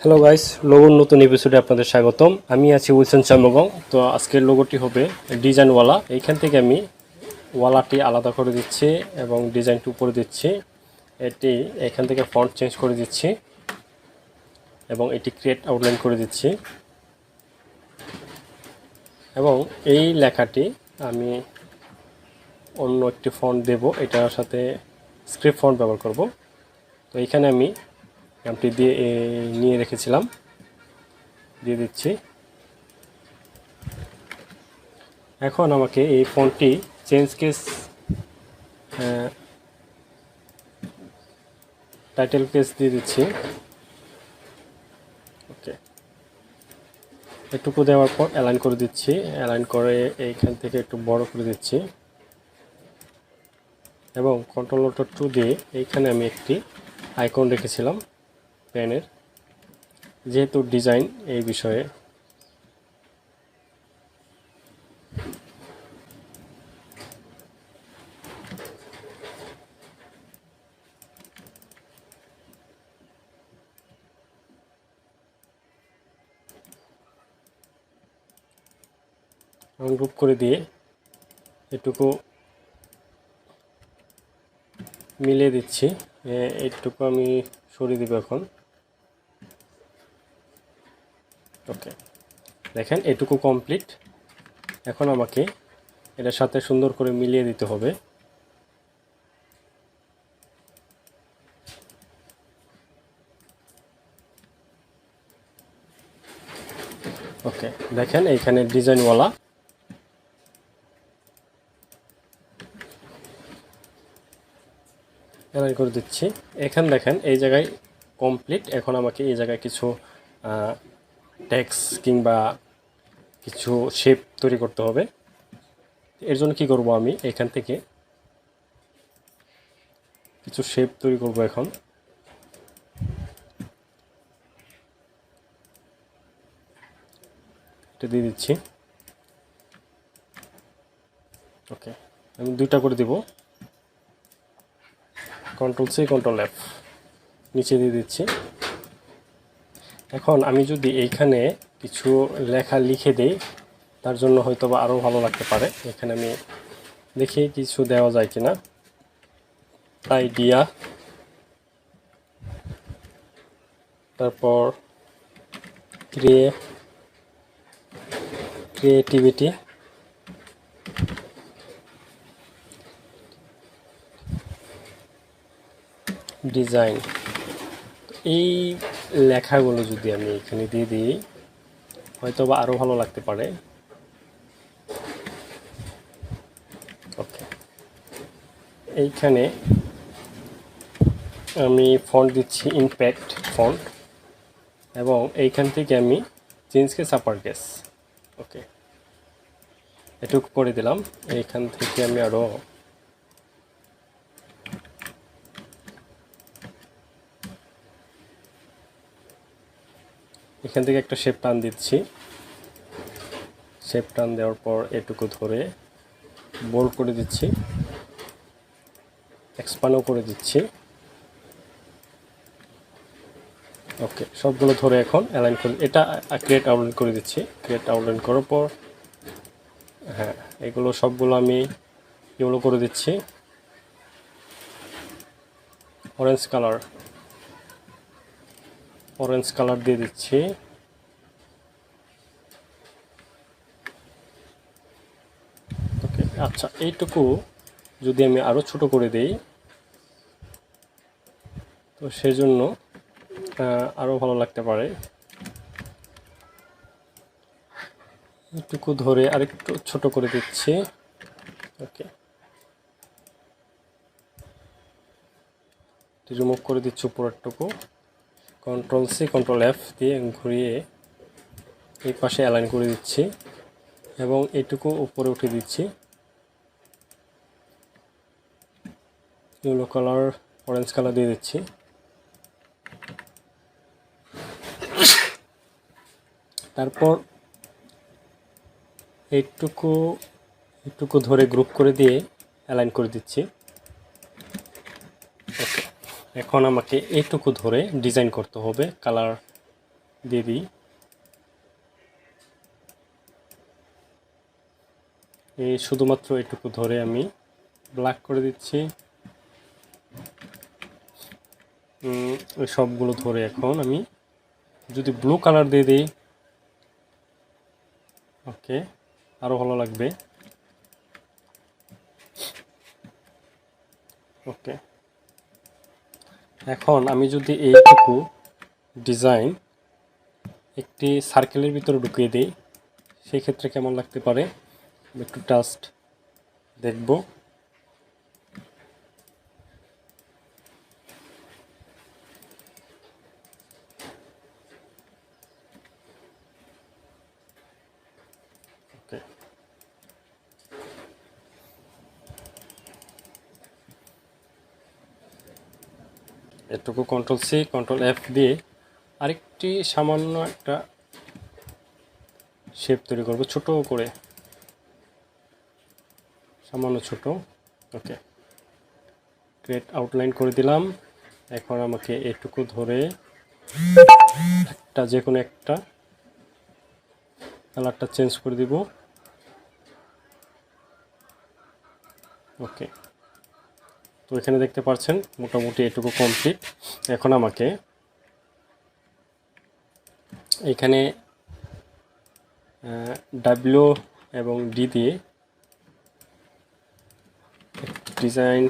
Hello guys, লোগোর নতুন এপিসোডে আপনাদের স্বাগতম। আমি আছি উইলসন চামগং। তো আজকের লোগোটি হবে ডিজাইনওয়ালা। এইখান থেকে আমি ওয়ালাটি আলাদা করে দিচ্ছি এবং ডিজাইনটি উপরে দিচ্ছি। এটি এখান থেকে ফন্ট চেঞ্জ করে দিচ্ছি এবং এটি ক্রিয়েট আউটলাইন করে দিচ্ছি এবং এই লেখাটি আমি অন্য একটি ফন্ট দেব, এটার সাথে স্ক্রিপ্ট ফন্ট ব্যবহার করব। তো এইখানে আমি নামটি দিয়ে নিয়ে রেখেছিলাম, দিয়ে দিচ্ছি। এখন আমাকে এই ফন্টটি চেঞ্জ কেস টাইটেল কেস দিয়ে দিচ্ছি। ওকে, এটুকু দেওয়ার পর অ্যালাইন করে দিচ্ছি। অ্যালাইন করে এইখান থেকে একটু বড় করে দিচ্ছি এবং কন্ট্রোল-2 দিয়ে এইখানে আমি একটি আইকন রেখেছিলাম পেনের, যেহেতু ডিজাইন এই বিষয়ে। গ্রুপ করে দিয়ে এটুকু মিলিয়ে দিচ্ছি। এইটুকু আমি সরিয়ে দিব এখন। ওকে, দেখেন এটুকু কমপ্লিট। এখন আমাকে এটার সাথে সুন্দর করে মিলিয়ে দিতে হবে। ওকে, দেখেন এইখানে ডিজাইনওয়ালা অ্যালাইন করে দিচ্ছি। এখানে দেখেন এই জায়গায় কমপ্লিট। এখন আমাকে এই জায়গায় কিছু টেক্সট কিংবা কিছু শেপ তৈরি করতে হবে। এর জন্য কি করব, আমি এখান থেকে কিছু শেপ তৈরি করব। এখন এটা দিয়ে দিচ্ছি। ওকে, আমি দুইটা করে দিব। Ctrl+C Ctrl+F নিচে দিয়ে দিচ্ছি। এখন আমি যদি এইখানে কিছু লেখা লিখে দেই, তার জন্য হয়তো বা আরও ভালো লাগতে পারে। এখানে আমি দেখি কিছু দেওয়া যায় কিনা। আইডিয়া, তারপর ক্রিয়েটিভিটি, ডিজাইন, এই লেখাগুলো যদি আমি এখানে দিয়ে দিই, হয়তো বা আরও ভালো লাগতে পারে। ওকে, এইখানে আমি ফন্ট দিচ্ছি ইমপ্যাক্ট ফন্ট এবং এইখান থেকে আমি চেঞ্জ কেস আপার কেস। ওকে, এটুকু করে দিলাম। এইখান থেকে আমি আরও এখান থেকে একটা শেপ টান দিচ্ছি। শেপ টান দেওয়ার পর এটুকু ধরে বোল্ড করে দিচ্ছি, এক্সপ্যান্ডও করে দিচ্ছি। ওকে, সবগুলো ধরে এখন অ্যালাইন করে এটা ক্রিয়েট আউটলাইন করে দিচ্ছি। ক্রিয়েট আউটলাইন করার পর হ্যাঁ, এগুলো সবগুলো আমি এগুলো করে দিচ্ছি। অরেঞ্জ কালার দিয়ে দিচ্ছি। ওকে, আচ্ছা, এইটুকু যদি আমি আরও ছোট করে দেই, তো সেজন্য আরও ভালো লাগতে পারে। এইটুকু ধরে আরেকটু ছোট করে দিচ্ছি। ওকে, রিমুভ করে দিচ্ছি উপরেরটুকু। Ctrl+C Ctrl+F দিয়ে ঘুরিয়ে এই পাশে অ্যালাইন করে দিচ্ছি এবং এইটুকু উপরে উঠে দিচ্ছি। ইয়েলো কালার, অরেঞ্জ কালার দিয়ে দিচ্ছি। তারপর এইটুকু ধরে গ্রুপ করে দিয়ে অ্যালাইন করে দিচ্ছি। ওকে, এখন আমাকে এইটুকু ধরে ডিজাইন করতে হবে। কালার দিয়ে দিই। এই শুধুমাত্র এটুকু ধরে আমি ব্ল্যাক করে দিচ্ছি। ওই সবগুলো ধরে এখন আমি যদি ব্লু কালার দিয়ে দিই, ওকে, আরও ভালো লাগবে। ওকে, এখন আমি যদি এইটুকু ডিজাইন একটি সার্কেলের ভিতরে ঢুকিয়ে দিই, সেই ক্ষেত্রে কেমন লাগতে পারে একটু জাস্ট দেখব। ওকে, এটুকু কন্ট্রোল সি কন্ট্রোল এফ দিয়ে আরেকটি সামান্য একটা শেপ তৈরি করব, ছোট করে, সামান্য ছোট। ওকে, ক্রিয়েট আউটলাইন করে দিলাম। এখন আমাকে এটুকু ধরে একটা যে কোনো একটা কালারটা চেঞ্জ করে দিব। ওকে, তো এখানে দেখতে পাচ্ছেন মোটামুটি এটুকু কমপ্লিট। এখন আমাকে এখানে ডাব্লিউ এবং ডি দিয়ে ডিজাইন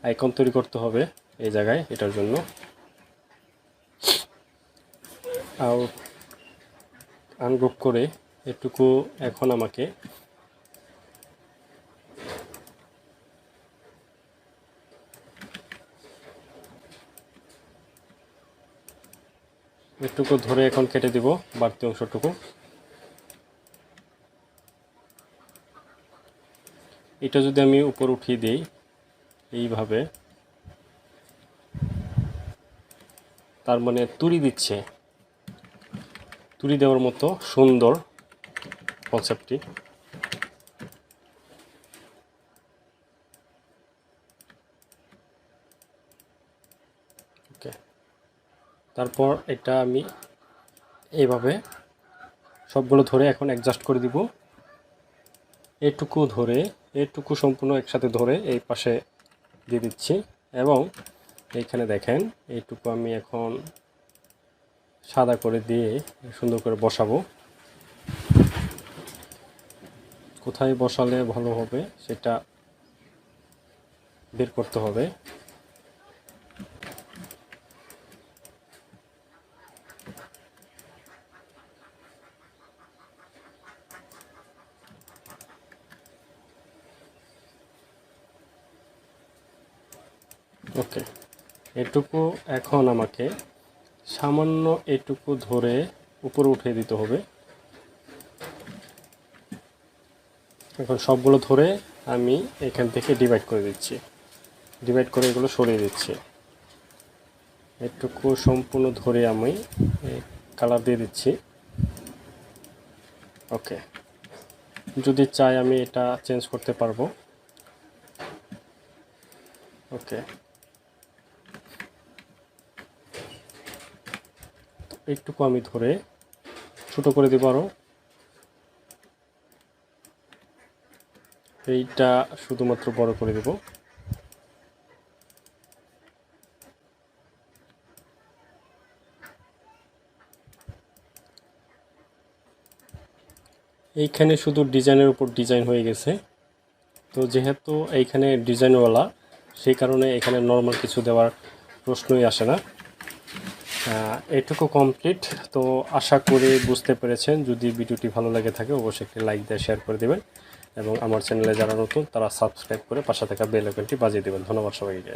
আইকন তৈরি করতে হবে এই জায়গায়। এটার জন্য আনগ্রুপ করে এটুকু এখন আমাকে এটুকু ধরে এখন কেটে দিব বাড়তি অংশটুকু। এটা যদি আমি উপর উঠিয়ে দিই এইভাবে, তার মানে তুড়ি দিচ্ছে, তুড়ি দেওয়ার মতো সুন্দর কনসেপ্টটি। ওকে, তারপর এটা আমি এইভাবে সবগুলো ধরে এখন অ্যাডজাস্ট করে দিব। এটুকু ধরে, এটুকু সম্পূর্ণ একসাথে ধরে এই পাশে দিয়ে দিচ্ছি এবং এইখানে দেখেন এইটুকু আমি এখন সাদা করে দিয়ে সুন্দর করে বসাবো। কোথায় বসালে ভালো হবে সেটা বের করতে হবে। ওকে, এটুকু এখন আমাকে সামান্য এটুকু ধরে উপরে উঠিয়ে দিতে হবে। এখন সবগুলো ধরে আমি এখান থেকে ডিভাইড করে দিচ্ছি, ডিভাইড করে এগুলো সরিয়ে দিচ্ছি। এটুকু সম্পূর্ণ ধরে আমি কালার দিয়ে দিচ্ছি। ওকে, যদি চাই আমি এটা চেঞ্জ করতে পারবো। ওকে, একটুকু আমি ধরে ছোট করে দিব আরও। এইটা শুধুমাত্র বড় করে দেব। এইখানে শুধু ডিজাইনের উপর ডিজাইন হয়ে গেছে, তো যেহেতু এইখানে ডিজাইনওয়ালা সেই কারণে এখানে নর্মাল কিছু দেওয়ার প্রশ্নই আসে না। এটুকু কমপ্লিট। তো আশা করি বুঝতে পেরেছেন। যদি ভিডিওটি ভালো লাগে থাকে অবশ্যই একটি লাইক দিয়ে শেয়ার করে দেবেন এবং আমার চ্যানেলে যারা নতুন তারা সাবস্ক্রাইব করে পাশে থাকা বেল আইকনটি বাজিয়ে দেবেন। ধন্যবাদ সবাইকে।